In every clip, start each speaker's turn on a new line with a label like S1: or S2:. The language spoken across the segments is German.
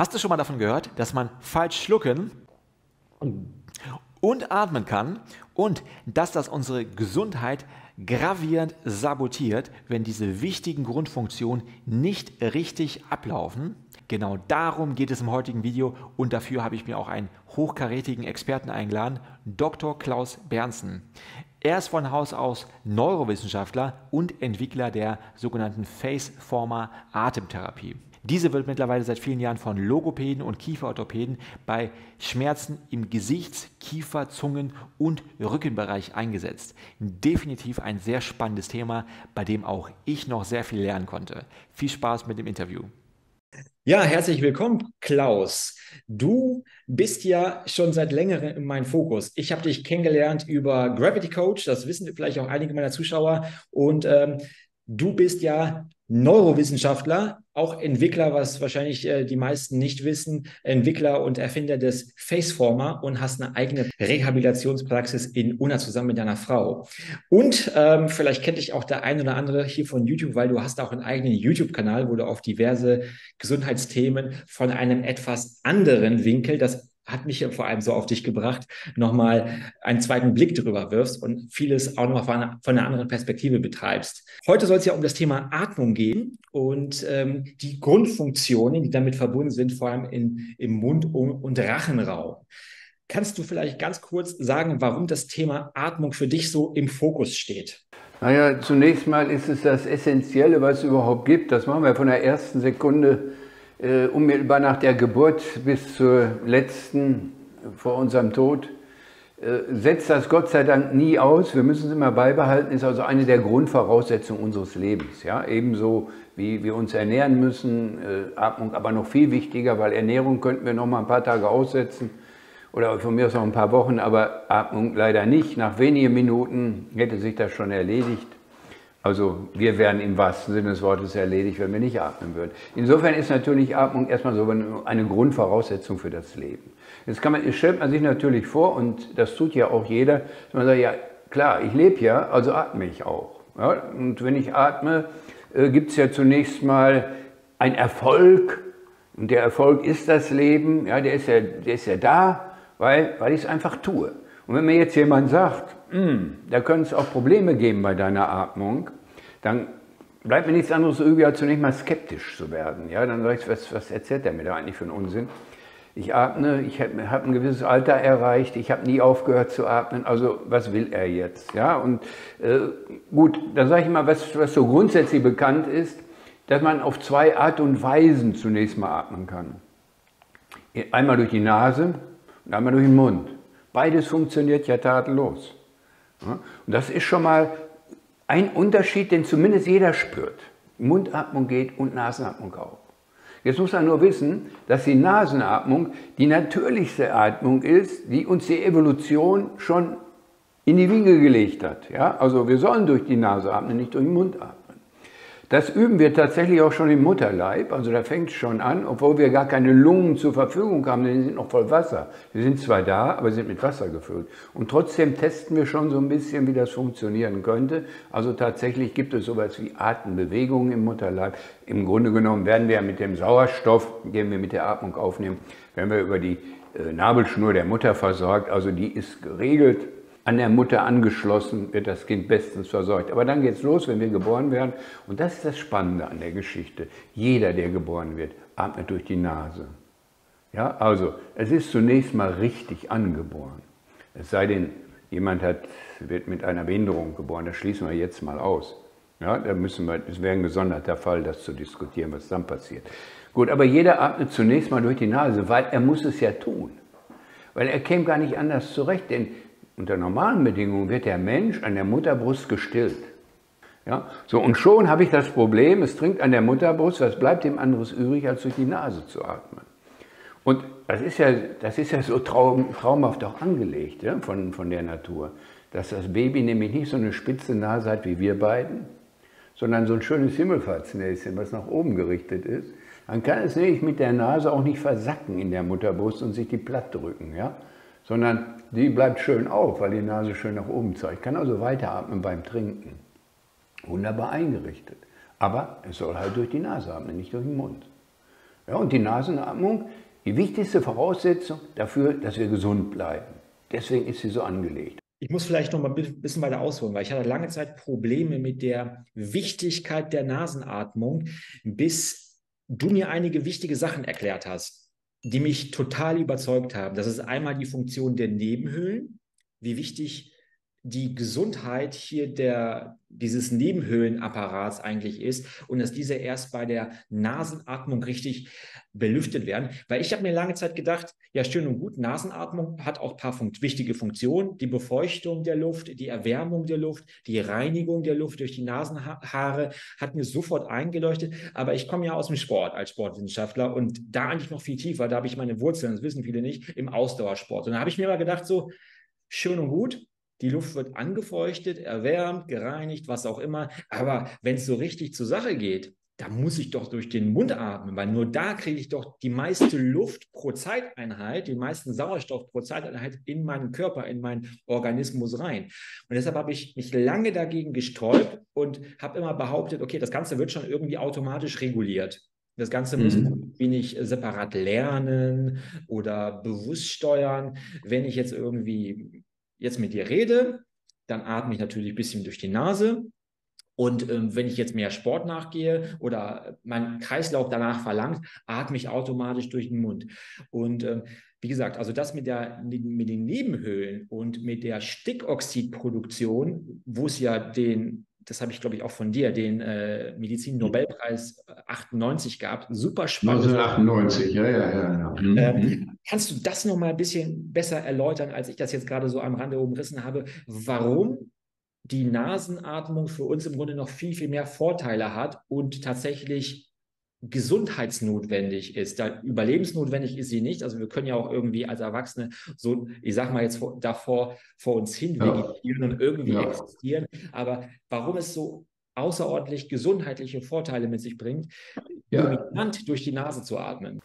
S1: Hast du schon mal davon gehört, dass man falsch schlucken und atmen kann und dass das unsere Gesundheit gravierend sabotiert, wenn diese wichtigen Grundfunktionen nicht richtig ablaufen? Genau darum geht es im heutigen Video und dafür habe ich mir auch einen hochkarätigen Experten eingeladen, Dr. Klaus Berndsen. Er ist von Haus aus Neurowissenschaftler und Entwickler der sogenannten Faceformer Atemtherapie. Diese wird mittlerweile seit vielen Jahren von Logopäden und Kieferorthopäden bei Schmerzen im Gesichts-, Kiefer-, Zungen- und Rückenbereich eingesetzt. Definitiv ein sehr spannendes Thema, bei dem auch ich noch sehr viel lernen konnte. Viel Spaß mit dem Interview.
S2: Ja, herzlich willkommen, Klaus. Du bist ja schon seit längerem in meinem Fokus. Ich habe dich kennengelernt über Gravity Coach, das wissen vielleicht auch einige meiner Zuschauer. Und du bist ja Neurowissenschaftler, auch Entwickler, was wahrscheinlich die meisten nicht wissen, Entwickler und Erfinder des Faceformer und hast eine eigene Rehabilitationspraxis in Unna zusammen mit deiner Frau. Und vielleicht kennt dich auch der ein oder andere hier von YouTube, weil du hast auch einen eigenen YouTube-Kanal, wo du auf diverse Gesundheitsthemen von einem etwas anderen Winkel, das hat mich ja vor allem so auf dich gebracht, nochmal einen zweiten Blick drüber wirfst und vieles auch nochmal von einer anderen Perspektive betreibst. Heute soll es ja um das Thema Atmung gehen und die Grundfunktionen, die damit verbunden sind, vor allem im Mund- und Rachenraum. Kannst du vielleicht ganz kurz sagen, warum das Thema Atmung für dich so im Fokus steht?
S3: Naja, zunächst mal ist es das Essentielle, was es überhaupt gibt. Das machen wir von der ersten Sekunde unmittelbar nach der Geburt bis zur letzten vor unserem Tod. Setzt das Gott sei Dank nie aus. Wir müssen es immer beibehalten, ist also eine der Grundvoraussetzungen unseres Lebens. Ja? Ebenso wie wir uns ernähren müssen, Atmung aber noch viel wichtiger, weil Ernährung könnten wir noch mal ein paar Tage aussetzen oder von mir aus noch ein paar Wochen, aber Atmung leider nicht. Nach wenigen Minuten hätte sich das schon erledigt. Also wir wären im wahrsten Sinne des Wortes erledigt, wenn wir nicht atmen würden. Insofern ist natürlich Atmung erstmal so eine Grundvoraussetzung für das Leben. Jetzt stellt man sich natürlich vor, und das tut ja auch jeder, dass man sagt, ja klar, ich lebe ja, also atme ich auch. Ja, und wenn ich atme, gibt es ja zunächst mal einen Erfolg. Und der Erfolg ist das Leben, ja, der ist ja da, weil ich es einfach tue. Und wenn mir jetzt jemand sagt, da können es auch Probleme geben bei deiner Atmung, dann bleibt mir nichts anderes übrig, als zunächst mal skeptisch zu werden. Ja, dann sage ich, was erzählt der mir da eigentlich für einen Unsinn? Ich atme, ich habe ein gewisses Alter erreicht, ich habe nie aufgehört zu atmen, also was will er jetzt? Ja, und gut, dann sage ich mal, was so grundsätzlich bekannt ist, dass man auf zwei Art und Weisen zunächst mal atmen kann. Einmal durch die Nase und einmal durch den Mund. Beides funktioniert ja tadellos. Ja, und das ist schon mal ein Unterschied, den zumindest jeder spürt. Mundatmung geht und Nasenatmung auch. Jetzt muss man nur wissen, dass die Nasenatmung die natürlichste Atmung ist, die uns die Evolution schon in die Wiege gelegt hat. Ja? Also wir sollen durch die Nase atmen, nicht durch den Mund atmen. Das üben wir tatsächlich auch schon im Mutterleib, also da fängt es schon an, obwohl wir gar keine Lungen zur Verfügung haben, denn die sind noch voll Wasser. Die sind zwar da, aber sind mit Wasser gefüllt. Und trotzdem testen wir schon so ein bisschen, wie das funktionieren könnte. Also tatsächlich gibt es sowas wie Atembewegungen im Mutterleib. Im Grunde genommen werden wir mit dem Sauerstoff, den wir mit der Atmung aufnehmen, werden wir über die Nabelschnur der Mutter versorgt, also die ist geregelt. An der Mutter angeschlossen, wird das Kind bestens versorgt. Aber dann geht es los, wenn wir geboren werden. Und das ist das Spannende an der Geschichte. Jeder, der geboren wird, atmet durch die Nase. Ja, also es ist zunächst mal richtig angeboren. Es sei denn, jemand wird mit einer Behinderung geboren. Das schließen wir jetzt mal aus. Ja, es wäre ein gesonderter Fall, das zu diskutieren, was dann passiert. Gut, aber jeder atmet zunächst mal durch die Nase, weil er muss es ja tun. Weil er käme gar nicht anders zurecht, denn unter normalen Bedingungen wird der Mensch an der Mutterbrust gestillt. Ja? So, und schon habe ich das Problem, es trinkt an der Mutterbrust, was bleibt ihm anderes übrig, als durch die Nase zu atmen. Und das ist ja so traumhaft auch angelegt, ja, von der Natur, dass das Baby nämlich nicht so eine spitze Nase hat wie wir beiden, sondern so ein schönes Himmelfahrtsnäschen, was nach oben gerichtet ist. Dann kann es nämlich mit der Nase auch nicht versacken in der Mutterbrust und sich die platt drücken, ja? Sondern die bleibt schön auf, weil die Nase schön nach oben zeigt. Kann also weiteratmen beim Trinken. Wunderbar eingerichtet. Aber es soll halt durch die Nase atmen, nicht durch den Mund. Ja, und die Nasenatmung, die wichtigste Voraussetzung dafür, dass wir gesund bleiben. Deswegen ist sie so angelegt.
S2: Ich muss vielleicht noch mal ein bisschen weiter ausholen, weil ich hatte lange Zeit Probleme mit der Wichtigkeit der Nasenatmung, bis du mir einige wichtige Sachen erklärt hast, die mich total überzeugt haben. Das ist einmal die Funktion der Nebenhöhlen, wie wichtig die Gesundheit hier dieses Nebenhöhlenapparats eigentlich ist und dass diese erst bei der Nasenatmung richtig belüftet werden. Weil ich habe mir lange Zeit gedacht, ja, schön und gut, Nasenatmung hat auch ein paar wichtige Funktionen. Die Befeuchtung der Luft, die Erwärmung der Luft, die Reinigung der Luft durch die Nasenhaare hat mir sofort eingeleuchtet. Aber ich komme ja aus dem Sport als Sportwissenschaftler und da eigentlich noch viel tiefer, da habe ich meine Wurzeln, das wissen viele nicht, im Ausdauersport. Und da habe ich mir mal gedacht, so schön und gut, die Luft wird angefeuchtet, erwärmt, gereinigt, was auch immer. Aber wenn es so richtig zur Sache geht, da muss ich doch durch den Mund atmen, weil nur da kriege ich doch die meiste Luft pro Zeiteinheit, den meisten Sauerstoff pro Zeiteinheit in meinen Körper, in meinen Organismus rein. Und deshalb habe ich mich lange dagegen gesträubt und habe immer behauptet, okay, das Ganze wird schon irgendwie automatisch reguliert. Das Ganze muss man wenig separat lernen oder bewusst steuern. Wenn ich jetzt mit dir rede, dann atme ich natürlich ein bisschen durch die Nase. Und wenn ich jetzt mehr Sport nachgehe oder mein Kreislauf danach verlangt, atme ich automatisch durch den Mund. Und wie gesagt, also das mit den Nebenhöhlen und mit der Stickoxidproduktion, wo es ja das habe ich glaube ich auch von dir, den Medizin-Nobelpreis 98 gab, super spannend.
S4: 1998, ja.
S2: Kannst du das noch mal ein bisschen besser erläutern, als ich das jetzt gerade so am Rande umrissen habe, warum die Nasenatmung für uns im Grunde noch viel, viel mehr Vorteile hat und tatsächlich gesundheitsnotwendig ist. Überlebensnotwendig ist sie nicht. Also wir können ja auch irgendwie als Erwachsene so, ich sag mal jetzt vor uns hin vegetieren und irgendwie existieren. Aber warum es so außerordentlich gesundheitliche Vorteile mit sich bringt, dominant durch die Nase zu atmen.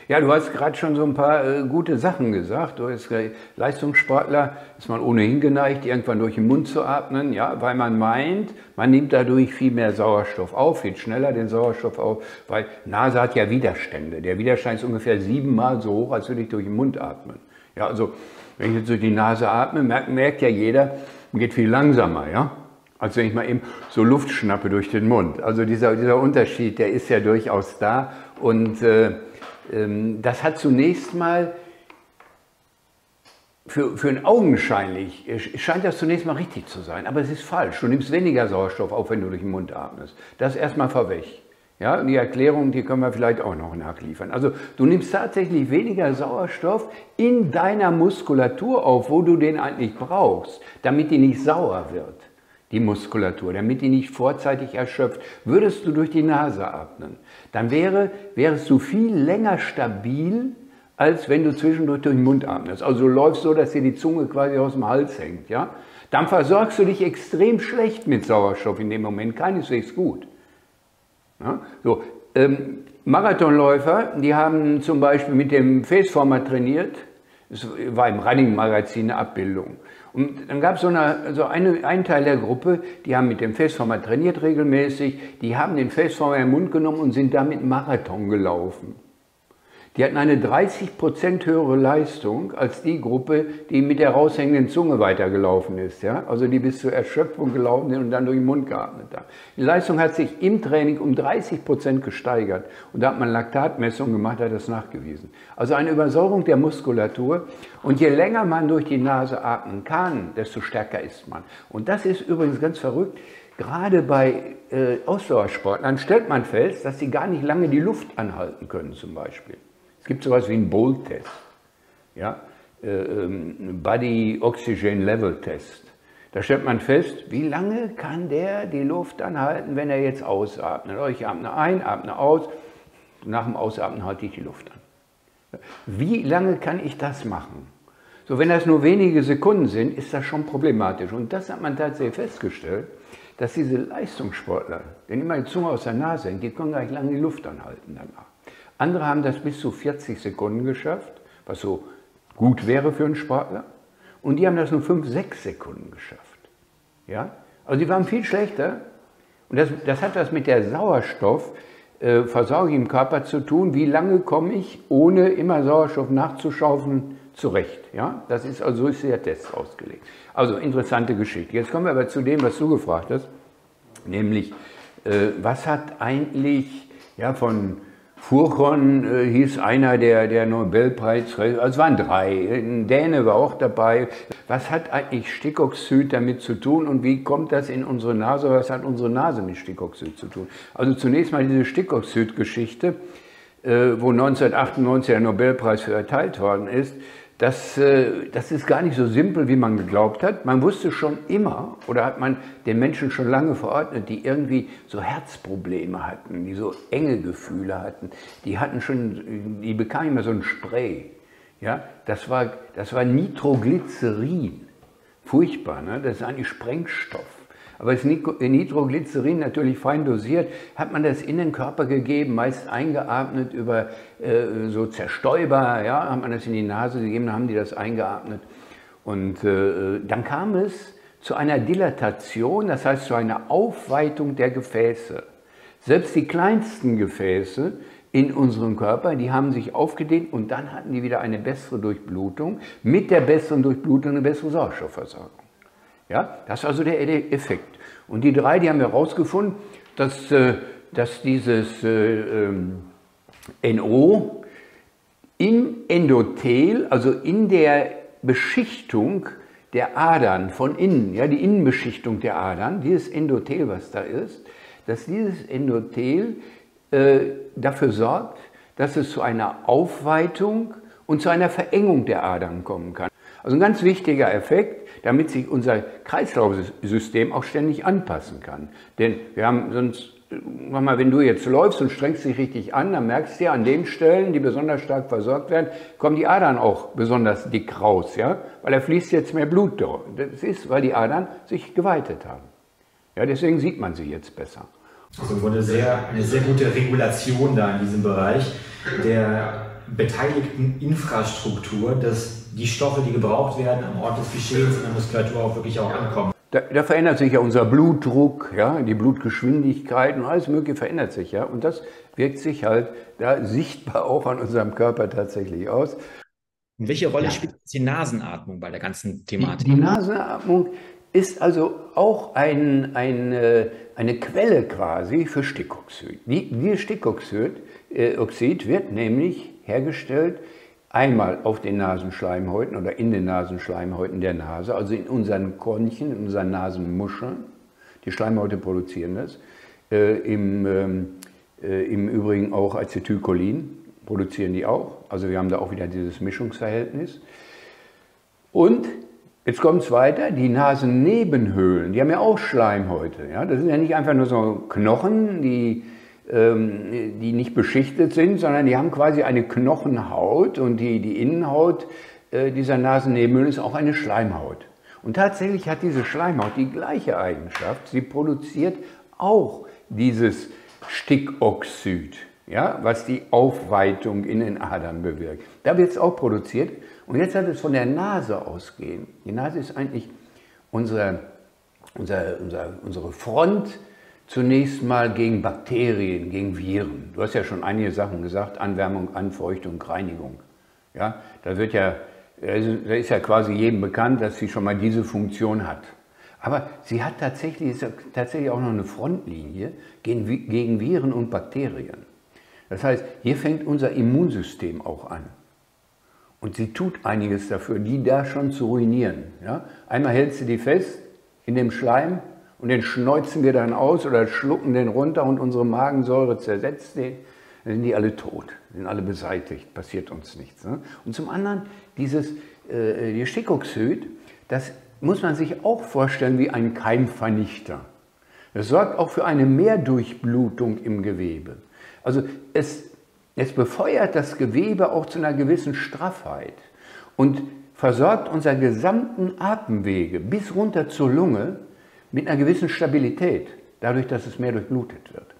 S3: Ja, du hast gerade schon so ein paar gute Sachen gesagt. Du als Leistungssportler ist man ohnehin geneigt, irgendwann durch den Mund zu atmen, ja, weil man meint, man nimmt dadurch viel mehr Sauerstoff auf, viel schneller den Sauerstoff auf, weil Nase hat ja Widerstände. Der Widerstand ist ungefähr 7-mal so hoch, als würde ich durch den Mund atmen. Ja, also wenn ich jetzt durch die Nase atme, merkt ja jeder, geht viel langsamer, ja, als wenn ich mal eben so Luft schnappe durch den Mund. Also dieser Unterschied, der ist ja durchaus da und das hat zunächst mal, für einen augenscheinlich, scheint das zunächst mal richtig zu sein, aber es ist falsch. Du nimmst weniger Sauerstoff auf, wenn du durch den Mund atmest. Das erstmal vorweg. Ja, und die Erklärung, die können wir vielleicht auch noch nachliefern. Also du nimmst tatsächlich weniger Sauerstoff in deiner Muskulatur auf, wo du den eigentlich brauchst, damit die nicht sauer wird, die Muskulatur, damit die nicht vorzeitig erschöpft. Würdest du durch die Nase atmen, dann wärst du viel länger stabil, als wenn du zwischendurch durch den Mund atmest. Also du läufst so, dass dir die Zunge quasi aus dem Hals hängt. Ja? Dann versorgst du dich extrem schlecht mit Sauerstoff in dem Moment, keineswegs gut. Ja? So, Marathonläufer, die haben zum Beispiel mit dem Faceformer trainiert. Es war im Running-Magazin eine Abbildung. Und dann gab es einen Teil der Gruppe, die haben mit dem Faceformer trainiert regelmäßig, die haben den Faceformer im Mund genommen und sind damit Marathon gelaufen. Die hatten eine 30% höhere Leistung als die Gruppe, die mit der raushängenden Zunge weitergelaufen ist. Ja? Also die bis zur Erschöpfung gelaufen sind und dann durch den Mund geatmet haben. Die Leistung hat sich im Training um 30% gesteigert. Und da hat man Laktatmessungen gemacht, hat das nachgewiesen. Also eine Übersäuerung der Muskulatur. Und je länger man durch die Nase atmen kann, desto stärker ist man. Und das ist übrigens ganz verrückt. Gerade bei Ausdauersportlern stellt man fest, dass sie gar nicht lange die Luft anhalten können zum Beispiel. Es gibt sowas wie einen Bolt-Test, ja? Body Oxygen Level Test. Da stellt man fest, wie lange kann der die Luft anhalten, wenn er jetzt ausatmet. Ich atme ein, atme aus, nach dem Ausatmen halte ich die Luft an. Wie lange kann ich das machen? So, wenn das nur wenige Sekunden sind, ist das schon problematisch. Und das hat man tatsächlich festgestellt, dass diese Leistungssportler, denen immer die Zunge aus der Nase hängt, die können gar nicht lange die Luft anhalten danach. Andere haben das bis zu 40 Sekunden geschafft, was so gut wäre für einen Sportler. Und die haben das nur 5-6 Sekunden geschafft. Ja? Also die waren viel schlechter. Und das hat was mit der Sauerstoff, versorge ich im Körper zu tun, wie lange komme ich, ohne immer Sauerstoff nachzuschaufeln, zurecht. Ja? Das ist also, so ist der Test ausgelegt. Also interessante Geschichte. Jetzt kommen wir aber zu dem, was du gefragt hast, nämlich, was hat eigentlich, ja, von Furchon hieß einer, der Nobelpreis, also es waren 3, ein Däne war auch dabei. Was hat eigentlich Stickoxid damit zu tun und wie kommt das in unsere Nase? Was hat unsere Nase mit Stickoxid zu tun? Also zunächst mal diese Stickoxid-Geschichte, wo 1998 der Nobelpreis für erteilt worden ist. Das ist gar nicht so simpel, wie man geglaubt hat. Man wusste schon immer, oder hat man den Menschen schon lange verordnet, die irgendwie so Herzprobleme hatten, die so enge Gefühle hatten. Die bekamen immer so ein Spray. Ja? Das war Nitroglycerin. Furchtbar, ne? Das ist eigentlich Sprengstoff. Aber das Nitroglycerin natürlich fein dosiert, hat man das in den Körper gegeben, meist eingeatmet über so Zerstäuber, ja, hat man das in die Nase gegeben, dann haben die das eingeatmet. Und dann kam es zu einer Dilatation, das heißt zu einer Aufweitung der Gefäße. Selbst die kleinsten Gefäße in unserem Körper, die haben sich aufgedehnt und dann hatten die wieder eine bessere Durchblutung, mit der besseren Durchblutung eine bessere Sauerstoffversorgung. Ja, das ist also der Effekt. Und die 3, die haben herausgefunden, dass dieses NO im Endothel, also in der Beschichtung der Adern von innen, ja, die Innenbeschichtung der Adern, dieses Endothel, was da ist, dass dieses Endothel dafür sorgt, dass es zu einer Aufweitung und zu einer Verengung der Adern kommen kann. Also ein ganz wichtiger Effekt, damit sich unser Kreislaufsystem auch ständig anpassen kann. Denn wir haben sonst, sag mal, wenn du jetzt läufst und strengst dich richtig an, dann merkst du ja, an den Stellen, die besonders stark versorgt werden, kommen die Adern auch besonders dick raus, ja? Weil da fließt jetzt mehr Blut durch. Das ist, weil die Adern sich geweitet haben. Ja, deswegen sieht man sie jetzt besser.
S2: Also im Grunde eine sehr gute Regulation da in diesem Bereich der beteiligten Infrastruktur, dass die Stoffe, die gebraucht werden, am Ort des Geschehens in der Muskulatur auch wirklich auch ankommen.
S3: Da verändert sich ja unser Blutdruck, ja, die Blutgeschwindigkeit und alles Mögliche verändert sich. Ja, und das wirkt sich halt da sichtbar auch an unserem Körper tatsächlich aus.
S2: Und welche Rolle spielt die Nasenatmung bei der ganzen Thematik?
S3: Die Nasenatmung ist also auch eine Quelle quasi für Stickoxid. Dieses Stickoxid wird nämlich hergestellt einmal auf den Nasenschleimhäuten oder in den Nasenschleimhäuten der Nase, also in unseren Konchen, in unseren Nasenmuscheln. Die Schleimhäute produzieren das. Im Übrigen auch Acetylcholin produzieren die auch. Also wir haben da auch wieder dieses Mischungsverhältnis. Und jetzt kommt es weiter, die Nasennebenhöhlen, die haben ja auch Schleimhäute. Ja? Das sind ja nicht einfach nur so Knochen, die nicht beschichtet sind, sondern die haben quasi eine Knochenhaut und die Innenhaut dieser Nasennebenhöhlen ist auch eine Schleimhaut. Und tatsächlich hat diese Schleimhaut die gleiche Eigenschaft, sie produziert auch dieses Stickoxid, ja, was die Aufweitung in den Adern bewirkt. Da wird es auch produziert und jetzt hat es von der Nase ausgehend. Die Nase ist eigentlich unsere Front zunächst mal gegen Bakterien, gegen Viren. Du hast ja schon einige Sachen gesagt, Anwärmung, Anfeuchtung, Reinigung. Ja, da ist ja quasi jedem bekannt, dass sie schon mal diese Funktion hat. Aber sie hat tatsächlich auch noch eine Frontlinie gegen Viren und Bakterien. Das heißt, hier fängt unser Immunsystem auch an. Und sie tut einiges dafür, die da schon zu ruinieren. Ja? Einmal hält sie die fest in dem Schleim, und den schneuzen wir dann aus oder schlucken den runter und unsere Magensäure zersetzt den, dann sind die alle tot, sind alle beseitigt, passiert uns nichts. Ne? Und zum anderen, dieses Stickoxid, das muss man sich auch vorstellen wie ein Keimvernichter. Das sorgt auch für eine Mehrdurchblutung im Gewebe. Also es befeuert das Gewebe auch zu einer gewissen Straffheit und versorgt unsere gesamten Atemwege bis runter zur Lunge mit einer gewissen Stabilität, dadurch, dass es mehr durchblutet wird.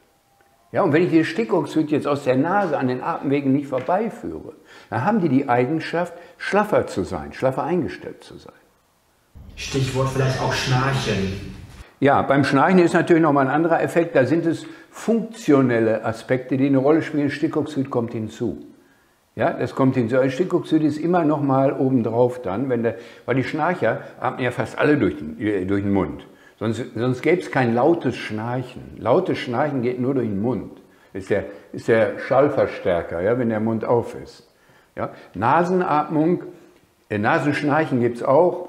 S3: Ja, und wenn ich dieses Stickoxid jetzt aus der Nase an den Atemwegen nicht vorbeiführe, dann haben die Eigenschaft, schlaffer zu sein, schlaffer eingestellt zu sein.
S2: Stichwort vielleicht auch Schnarchen.
S3: Ja, beim Schnarchen ist natürlich nochmal ein anderer Effekt. Da sind es funktionelle Aspekte, die eine Rolle spielen. Stickoxid kommt hinzu. Ja, das kommt hinzu. Ein Stickoxid ist immer noch mal obendrauf dann, weil die Schnarcher atmen ja fast alle durch den Mund. Sonst gäbe es kein lautes Schnarchen. Lautes Schnarchen geht nur durch den Mund. Ist der Schallverstärker, ja, wenn der Mund auf ist. Ja? Nasenatmung, Nasenschnarchen gibt es auch,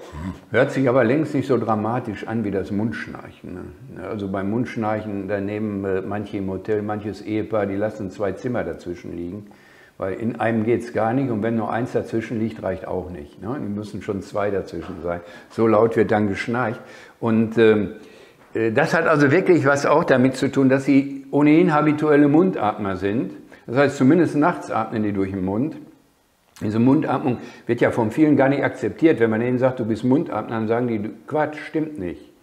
S3: hört sich aber längst nicht so dramatisch an wie das Mundschnarchen. Ne? Also beim Mundschnarchen, da nehmen manche im Hotel, manches Ehepaar, die lassen 2 Zimmer dazwischen liegen, weil in einem geht es gar nicht und wenn nur eins dazwischen liegt, reicht auch nicht. Ne? Die müssen schon 2 dazwischen sein. So laut wird dann geschnarcht. Und das hat also wirklich was auch damit zu tun, dass sie ohnehin habituelle Mundatmer sind. Das heißt, zumindest nachts atmen die durch den Mund. Diese Mundatmung wird ja von vielen gar nicht akzeptiert. Wenn man denen sagt, du bist Mundatmer, dann sagen die, Quatsch, stimmt nicht.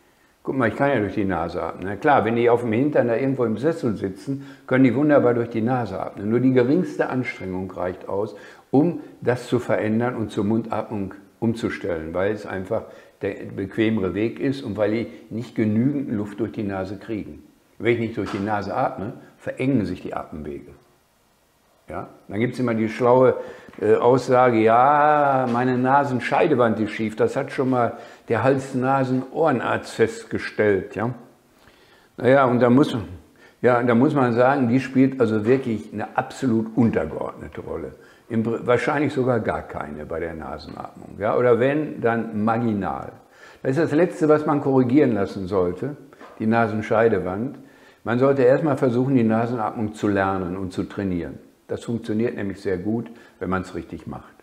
S3: Guck mal, ich kann ja durch die Nase atmen. Na klar, wenn die auf dem Hintern da irgendwo im Sessel sitzen, können die wunderbar durch die Nase atmen. Nur die geringste Anstrengung reicht aus, um das zu verändern und zur Mundatmung umzustellen, weil es einfach der bequemere Weg ist und weil die nicht genügend Luft durch die Nase kriegen. Wenn ich nicht durch die Nase atme, verengen sich die Atemwege. Ja? Dann gibt es immer die schlaue Aussage, ja, meine Nasenscheidewand ist schief. Das hat schon mal der Hals-Nasen-Ohrenarzt festgestellt. Ja? Naja, und da muss man sagen, die spielt also wirklich eine absolut untergeordnete Rolle. Wahrscheinlich sogar gar keine bei der Nasenatmung. Ja? Oder wenn, dann marginal. Das ist das Letzte, was man korrigieren lassen sollte, die Nasenscheidewand. Man sollte erstmal versuchen, die Nasenatmung zu lernen und zu trainieren. Das funktioniert nämlich sehr gut, wenn man es richtig macht.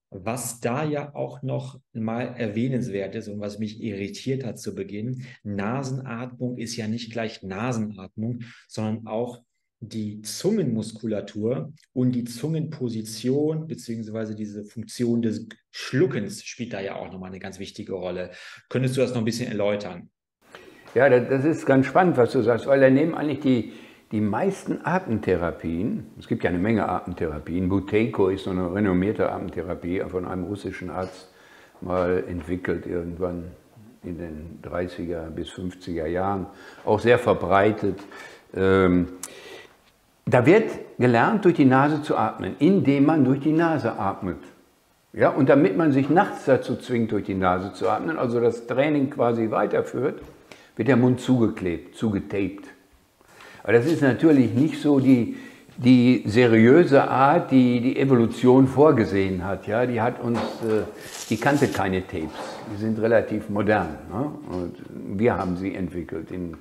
S2: Was da ja auch noch mal erwähnenswert ist und was mich irritiert hat zu Beginn, Nasenatmung ist ja nicht gleich Nasenatmung, sondern auch die Zungenmuskulatur und die Zungenposition beziehungsweise diese Funktion des Schluckens spielt da ja auch nochmal eine ganz wichtige Rolle. Könntest du das noch ein bisschen erläutern?
S3: Ja, das ist ganz spannend, was du sagst, weil da nehmen eigentlich die meisten Atemtherapien, es gibt ja eine Menge Atemtherapien, Buteyko ist so eine renommierte Atemtherapie von einem russischen Arzt mal entwickelt, irgendwann in den 30er bis 50er Jahren, auch sehr verbreitet. Da wird gelernt, durch die Nase zu atmen, indem man durch die Nase atmet. Ja, und damit man sich nachts dazu zwingt, durch die Nase zu atmen, also das Training quasi weiterführt, wird der Mund zugeklebt, zugetaped. Aber das ist natürlich nicht so die seriöse Art, die die Evolution vorgesehen hat. Ja? Die kannte keine Tapes, die sind relativ modern. Ne? Und wir haben sie entwickelt, in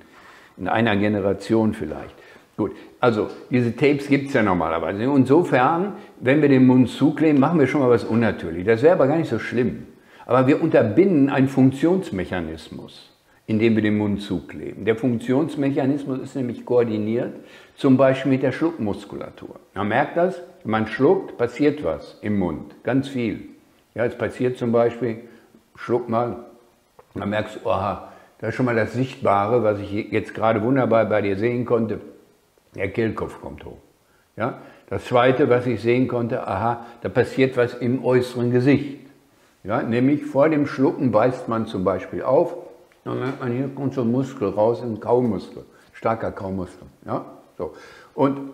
S3: einer Generation vielleicht. Gut, also diese Tapes gibt es ja normalerweise. Insofern, wenn wir den Mund zukleben, machen wir schon mal was Unnatürliches. Das wäre aber gar nicht so schlimm. Aber wir unterbinden einen Funktionsmechanismus, indem wir den Mund zukleben. Der Funktionsmechanismus ist nämlich koordiniert, zum Beispiel mit der Schluckmuskulatur. Man merkt das, wenn man schluckt, passiert was im Mund, ganz viel. Ja, es passiert zum Beispiel, schluck mal, man merkt, oha, das ist schon mal das Sichtbare, was ich jetzt gerade wunderbar bei dir sehen konnte, der Kehlkopf kommt hoch. Ja? Das Zweite, was ich sehen konnte, aha, da passiert was im äußeren Gesicht. Ja? Nämlich vor dem Schlucken beißt man zum Beispiel auf, dann merkt man, hier kommt so ein Muskel raus, ein Kaumuskel, starker Kaumuskel. Ja? So. Und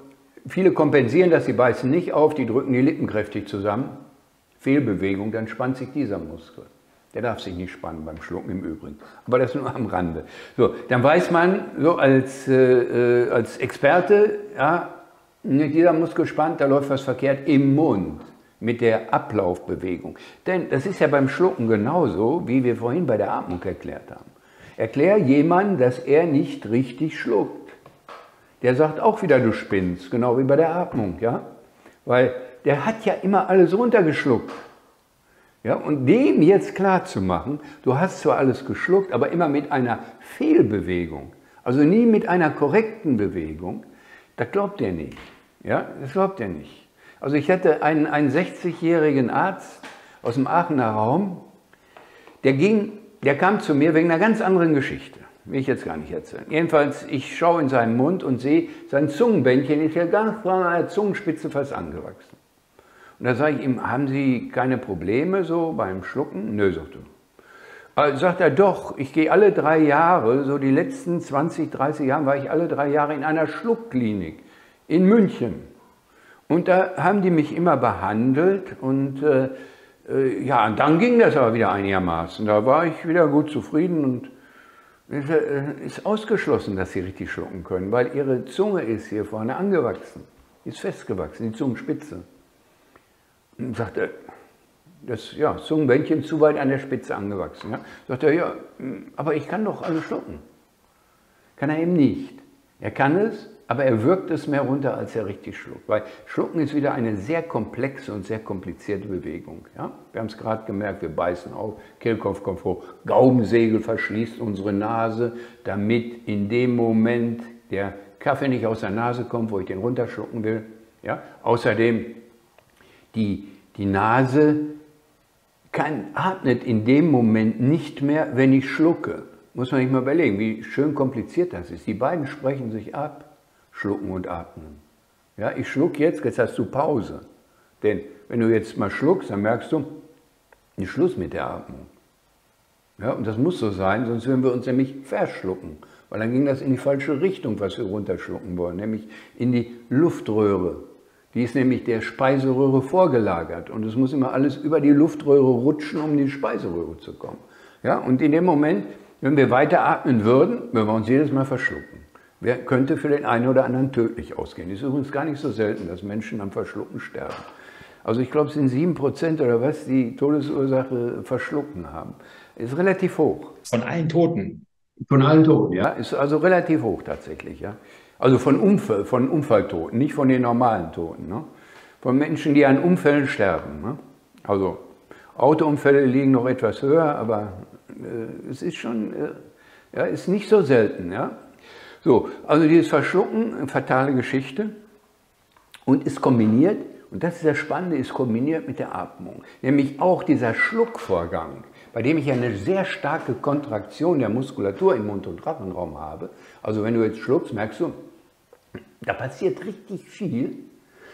S3: viele kompensieren das, sie beißen nicht auf, die drücken die Lippen kräftig zusammen. Fehlbewegung, dann spannt sich dieser Muskel. Der darf sich nicht spannen beim Schlucken im Übrigen, aber das nur am Rande. So, dann weiß man so als Experte, ja, dieser Muskel spannt, da läuft was verkehrt im Mund mit der Ablaufbewegung. Denn das ist ja beim Schlucken genauso, wie wir vorhin bei der Atmung erklärt haben. Erklär jemandem, dass er nicht richtig schluckt. Der sagt auch wieder, du spinnst, genau wie bei der Atmung, ja? Weil der hat ja immer alles runtergeschluckt. Ja, und dem jetzt klar zu machen, du hast zwar alles geschluckt, aber immer mit einer Fehlbewegung, also nie mit einer korrekten Bewegung, das glaubt er nicht. Ja, das glaubt er nicht. Also ich hatte einen 60-jährigen Arzt aus dem Aachener Raum, der kam zu mir wegen einer ganz anderen Geschichte. Will ich jetzt gar nicht erzählen. Jedenfalls, ich schaue in seinen Mund und sehe, sein Zungenbändchen ist ja ganz an der Zungenspitze fast angewachsen. Und da sage ich ihm, haben Sie keine Probleme so beim Schlucken? Nö, sagt er. Also sagt er, doch, ich gehe alle 3 Jahre, so die letzten 20, 30 Jahre war ich alle 3 Jahre in einer Schluckklinik in München. Und da haben die mich immer behandelt und ja, und dann ging das aber wieder einigermaßen. Da war ich wieder gut zufrieden und ist ausgeschlossen, dass sie richtig schlucken können, weil ihre Zunge ist hier vorne angewachsen, ist festgewachsen, die Zungenspitze. Und sagt er, das ja, Zungenbändchen zu weit an der Spitze angewachsen. Ja? Sagt er, ja, aber ich kann doch alles schlucken. Kann er eben nicht. Er kann es, aber er wirkt es mehr runter, als er richtig schluckt. Weil Schlucken ist wieder eine sehr komplexe und sehr komplizierte Bewegung. Ja? Wir haben es gerade gemerkt, wir beißen auf, Kehlkopf kommt hoch, Gaumensegel verschließt unsere Nase, damit in dem Moment der Kaffee nicht aus der Nase kommt, wo ich den runterschlucken will. Ja? Außerdem, die Nase atmet in dem Moment nicht mehr, wenn ich schlucke. Muss man sich mal überlegen, wie schön kompliziert das ist. Die beiden sprechen sich ab, schlucken und atmen. Ja, ich schluck jetzt hast du Pause. Denn wenn du jetzt mal schluckst, dann merkst du, ist Schluss mit der Atmung. Ja, und das muss so sein, sonst würden wir uns nämlich verschlucken. Weil dann ging das in die falsche Richtung, was wir runterschlucken wollen, nämlich in die Luftröhre. Die ist nämlich der Speiseröhre vorgelagert und es muss immer alles über die Luftröhre rutschen, um in die Speiseröhre zu kommen. Ja, und in dem Moment, wenn wir weiter atmen würden, würden wir uns jedes Mal verschlucken. Könnte für den einen oder anderen tödlich ausgehen. Es ist übrigens gar nicht so selten, dass Menschen am Verschlucken sterben. Also ich glaube, es sind 7% oder was, die Todesursache Verschlucken haben. Ist relativ hoch.
S2: Von allen Toten?
S4: Von allen Toten, ja.
S3: Ja, ist also relativ hoch tatsächlich, ja. Also von Unfalltoten, nicht von den normalen Toten. Ne? Von Menschen, die an Unfällen sterben. Ne? Also Autounfälle liegen noch etwas höher, aber es ist schon, ja, ist nicht so selten. Ja? So, also dieses Verschlucken, eine fatale Geschichte und ist kombiniert, und das ist das Spannende, ist kombiniert mit der Atmung. Nämlich auch dieser Schluckvorgang, bei dem ich eine sehr starke Kontraktion der Muskulatur im Mund- und Rachenraum habe. Also wenn du jetzt schluckst, merkst du, da passiert richtig viel.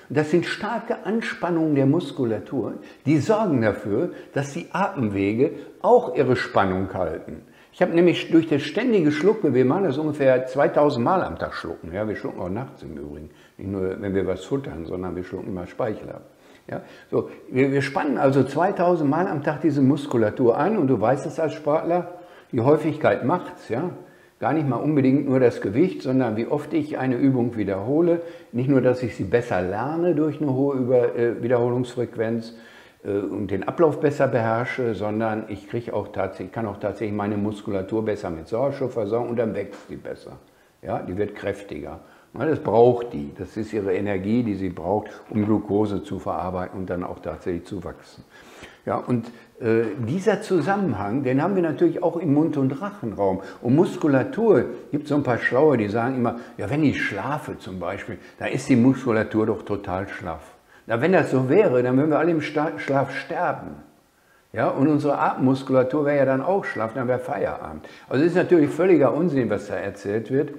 S3: Das sind starke Anspannungen der Muskulatur, die sorgen dafür, dass die Atemwege auch ihre Spannung halten. Ich habe nämlich durch das ständige Schlucken, wir machen das ungefähr 2000 Mal am Tag schlucken. Ja, wir schlucken auch nachts im Übrigen. Nicht nur, wenn wir was futtern, sondern wir schlucken immer Speichel ab. Ja, so, wir spannen also 2000 Mal am Tag diese Muskulatur an und du weißt es als Sportler, die Häufigkeit macht's, ja. Gar nicht mal unbedingt nur das Gewicht, sondern wie oft ich eine Übung wiederhole. Nicht nur, dass ich sie besser lerne durch eine hohe Wiederholungsfrequenz und den Ablauf besser beherrsche, sondern ich kann auch tatsächlich meine Muskulatur besser mit Sauerstoff versorgen und dann wächst sie besser. Ja, die wird kräftiger. Das braucht die. Das ist ihre Energie, die sie braucht, um Glucose zu verarbeiten und dann auch tatsächlich zu wachsen. Ja, und dieser Zusammenhang, den haben wir natürlich auch im Mund- und Rachenraum. Und Muskulatur, gibt so ein paar Schlaue, die sagen immer, ja, wenn ich schlafe zum Beispiel, dann ist die Muskulatur doch total schlaff. Na, wenn das so wäre, dann würden wir alle im Schlaf sterben. Ja, und unsere Atemmuskulatur wäre ja dann auch schlaff, dann wäre Feierabend. Also es ist natürlich völliger Unsinn, was da erzählt wird.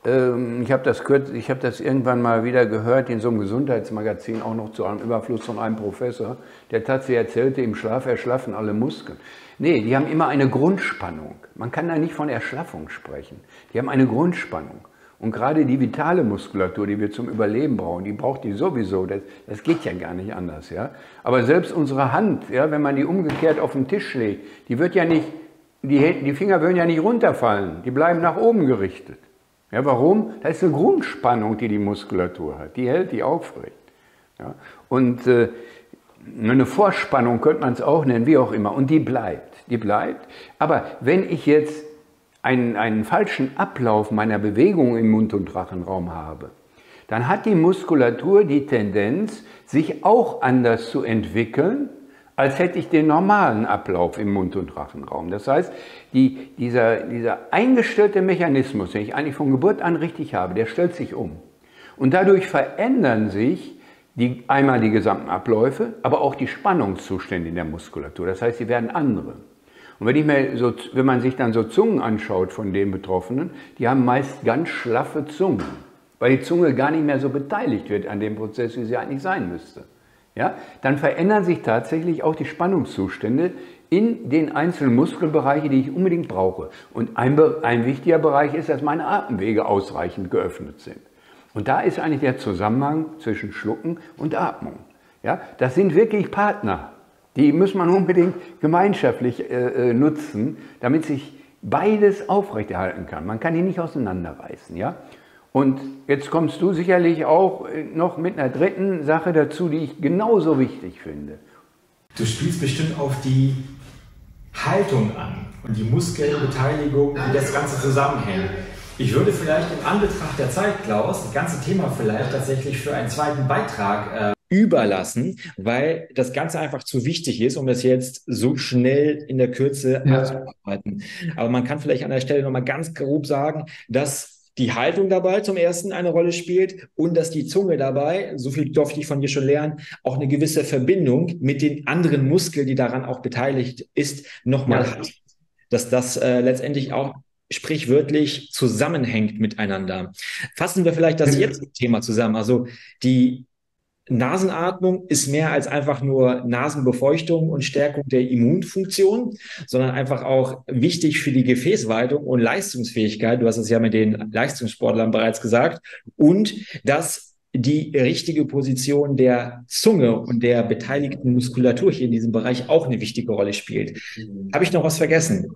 S3: Ich habe das irgendwann mal wieder gehört in so einem Gesundheitsmagazin, auch noch zu einem Überfluss von einem Professor, der tatsächlich erzählte, im Schlaf erschlaffen alle Muskeln. Nee, die haben immer eine Grundspannung. Man kann da nicht von Erschlaffung sprechen. Die haben eine Grundspannung. Und gerade die vitale Muskulatur, die wir zum Überleben brauchen, die braucht die sowieso. Das geht ja gar nicht anders. Ja? Aber selbst unsere Hand, ja, wenn man die umgekehrt auf den Tisch legt, die Finger würden ja nicht runterfallen. Die bleiben nach oben gerichtet. Ja, warum? Das ist eine Grundspannung, die die Muskulatur hat. Die hält die aufrecht. Ja? Und eine Vorspannung könnte man es auch nennen, wie auch immer. Und die bleibt. Die bleibt. Aber wenn ich jetzt einen falschen Ablauf meiner Bewegung im Mund- und Rachenraum habe, dann hat die Muskulatur die Tendenz, sich auch anders zu entwickeln, als hätte ich den normalen Ablauf im Mund- und Rachenraum. Das heißt, dieser eingestellte Mechanismus, den ich eigentlich von Geburt an richtig habe, der stellt sich um. Und dadurch verändern sich einmal die gesamten Abläufe, aber auch die Spannungszustände in der Muskulatur. Das heißt, sie werden andere. Und wenn man sich dann so Zungen anschaut von den Betroffenen, die haben meist ganz schlaffe Zungen, weil die Zunge gar nicht mehr so beteiligt wird an dem Prozess, wie sie eigentlich sein müsste. Ja? Dann verändern sich tatsächlich auch die Spannungszustände in den einzelnen Muskelbereiche, die ich unbedingt brauche. Und ein wichtiger Bereich ist, dass meine Atemwege ausreichend geöffnet sind. Und da ist eigentlich der Zusammenhang zwischen Schlucken und Atmung. Ja, das sind wirklich Partner. Die muss man unbedingt gemeinschaftlich nutzen, damit sich beides aufrechterhalten kann. Man kann die nicht auseinanderreißen. Ja? Und jetzt kommst du sicherlich auch noch mit einer dritten Sache dazu, die ich genauso wichtig finde.
S2: Du spielst bestimmt auf die Haltung an und die Muskelbeteiligung, wie das Ganze zusammenhängt. Ich würde vielleicht in Anbetracht der Zeit, Klaus, das ganze Thema vielleicht tatsächlich für einen zweiten Beitrag überlassen, weil das Ganze einfach zu wichtig ist, um das jetzt so schnell in der Kürze abzuarbeiten. Aber man kann vielleicht an der Stelle nochmal ganz grob sagen, dass die Haltung dabei zum ersten eine Rolle spielt und dass die Zunge dabei, so viel durfte ich von dir schon lernen, auch eine gewisse Verbindung mit den anderen Muskeln, die daran auch beteiligt ist, nochmal hat. Dass das letztendlich auch sprichwörtlich zusammenhängt miteinander. Fassen wir vielleicht das jetzt Thema zusammen. Also die Nasenatmung ist mehr als einfach nur Nasenbefeuchtung und Stärkung der Immunfunktion, sondern einfach auch wichtig für die Gefäßweitung und Leistungsfähigkeit. Du hast es ja mit den Leistungssportlern bereits gesagt. Und dass die richtige Position der Zunge und der beteiligten Muskulatur hier in diesem Bereich auch eine wichtige Rolle spielt. Habe ich noch was vergessen?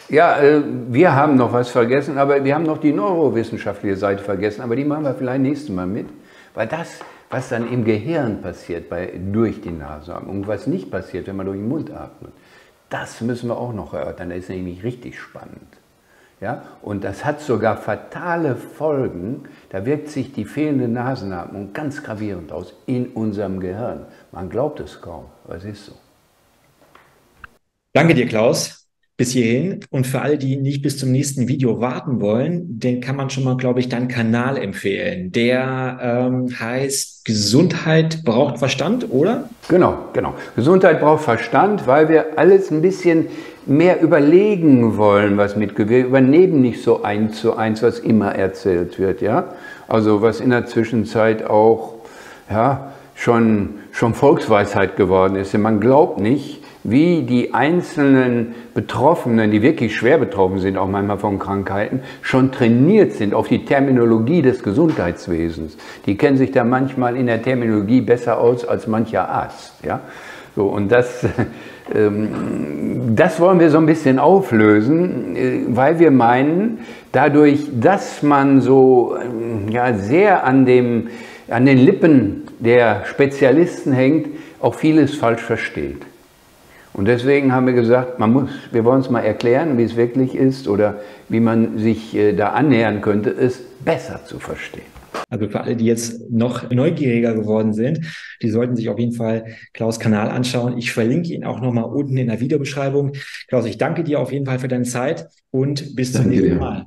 S3: Ja, wir haben noch was vergessen, aber wir haben noch die neurowissenschaftliche Seite vergessen, aber die machen wir vielleicht nächstes Mal mit, weil das, was dann im Gehirn passiert durch die Nasenatmung und was nicht passiert, wenn man durch den Mund atmet, das müssen wir auch noch erörtern, das ist nämlich richtig spannend. Ja? Und das hat sogar fatale Folgen, da wirkt sich die fehlende Nasenatmung ganz gravierend aus in unserem Gehirn. Man glaubt es kaum, aber es ist so.
S2: Danke dir, Klaus. Bis hierhin. Und für alle, die nicht bis zum nächsten Video warten wollen, den kann man schon mal, glaube ich, deinen Kanal empfehlen. Der heißt Gesundheit braucht Verstand, oder?
S3: Genau. Gesundheit braucht Verstand, weil wir alles ein bisschen mehr überlegen wollen, was mitgeht. Wir übernehmen nicht so 1:1, was immer erzählt wird. Ja? Also was in der Zwischenzeit auch schon Volksweisheit geworden ist. Man glaubt nicht, wie die einzelnen Betroffenen, die wirklich schwer betroffen sind, auch manchmal von Krankheiten, schon trainiert sind auf die Terminologie des Gesundheitswesens. Die kennen sich da manchmal in der Terminologie besser aus als mancher Arzt. Ja? So, und das wollen wir so ein bisschen auflösen, weil wir meinen, dadurch, dass man so sehr an den Lippen der Spezialisten hängt, auch vieles falsch versteht. Und deswegen haben wir gesagt, wir wollen es mal erklären, wie es wirklich ist oder wie man sich da annähern könnte, es besser zu verstehen.
S2: Also für alle, die jetzt noch neugieriger geworden sind, die sollten sich auf jeden Fall Klaus' Kanal anschauen. Ich verlinke ihn auch nochmal unten in der Videobeschreibung. Klaus, ich danke dir auf jeden Fall für deine Zeit und bis zum nächsten Mal.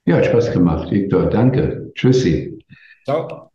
S4: Ja, hat Spaß gemacht, Viktor. Danke. Tschüssi.
S2: Ciao.